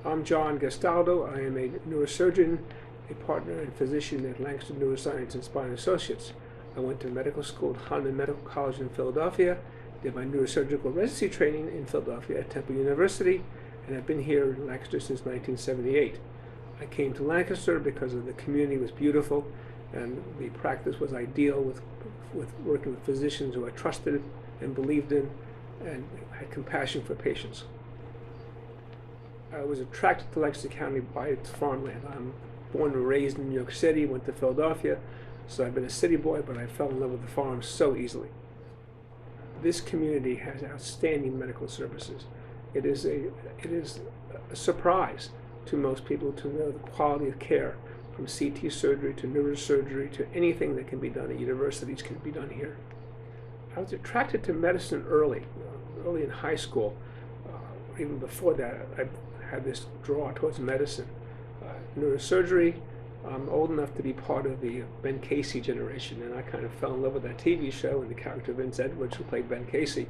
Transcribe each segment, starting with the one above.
I'm John Gastaldo. I am a neurosurgeon, a partner and physician at Lancaster NeuroScience and Spine Associates. I went to medical school at Hahnemann Medical College in Philadelphia, did my neurosurgical residency training in Philadelphia at Temple University, and I've been here in Lancaster since 1978. I came to Lancaster because the community was beautiful and the practice was ideal with working with physicians who I trusted and believed in and had compassion for patients. I was attracted to Lancaster County by its farmland. I'm born and raised in New York City, went to Philadelphia, so I've been a city boy, but I fell in love with the farm so easily. This community has outstanding medical services. It is a surprise to most people to know the quality of care, from CT surgery to neurosurgery to anything that can be done at universities can be done here. I was attracted to medicine early in high school. Even before that, I had this draw towards medicine. Neurosurgery, I'm old enough to be part of the Ben Casey generation, and I kind of fell in love with that TV show and the character Vince Edwards, who played Ben Casey,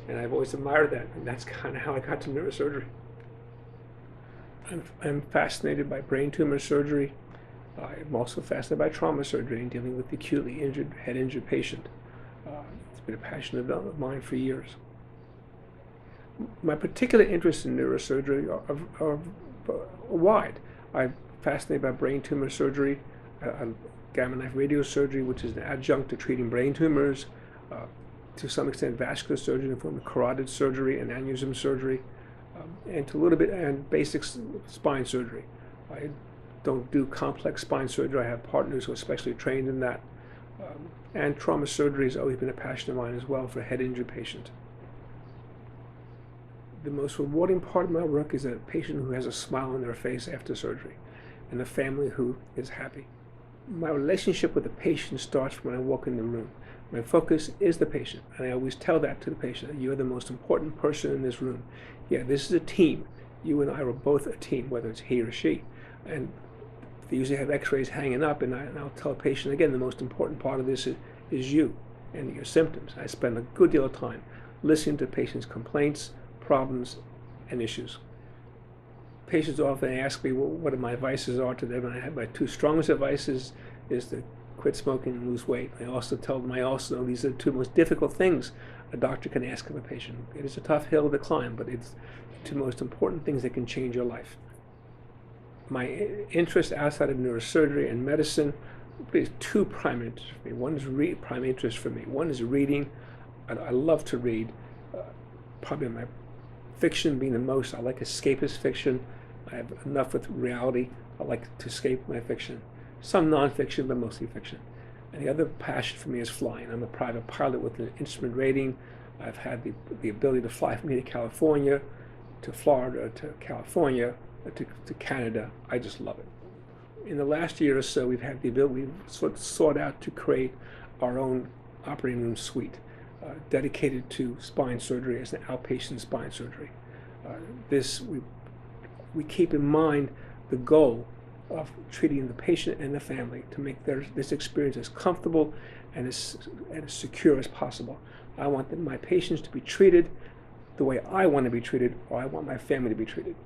and I've always admired that, and that's kind of how I got to neurosurgery. I'm fascinated by brain tumor surgery. I'm also fascinated by trauma surgery and dealing with the acutely injured, head-injured patient. It's been a passion of mine for years. My particular interests in neurosurgery are wide. I'm fascinated by brain tumor surgery, gamma knife radiosurgery, which is an adjunct to treating brain tumors, to some extent vascular surgery in the form of carotid surgery and aneurysm surgery, and to a little bit and basic spine surgery. I don't do complex spine surgery. I have partners who are specially trained in that. And trauma surgery has always been a passion of mine as well for head-injured patients. The most rewarding part of my work is a patient who has a smile on their face after surgery and a family who is happy. My relationship with the patient starts when I walk in the room. My focus is the patient, and I always tell that to the patient, that you're the most important person in this room. Yeah, this is a team. You and I are both a team, whether it's he or she. And they usually have x-rays hanging up, and I'll tell a patient, again, the most important part of this is you and your symptoms. I spend a good deal of time listening to patients' complaints, problems, and issues. Patients often ask me what my advices are to them, and I have my two strongest advices is to quit smoking and lose weight. I also tell them I also know these are the two most difficult things a doctor can ask of a patient. It is a tough hill to climb, but it's the two most important things that can change your life. My interest outside of neurosurgery and medicine, there's two primary interests for me. One is primary interest for me. One is reading. I love to read. Probably my fiction being the most. I like escapist fiction. I have enough with reality. I like to escape my fiction. Some nonfiction, but mostly fiction. And the other passion for me is flying. I'm a private pilot with an instrument rating. I've had the ability to fly from here to California, to Florida, to California, to Canada. I just love it. In the last year or so, we've had the ability, we've sort of sought out to create our own operating room suite dedicated to spine surgery as an outpatient spine surgery. We keep in mind the goal of treating the patient and the family to make this experience as comfortable and as secure as possible. I want my patients to be treated the way I want to be treated, or I want my family to be treated.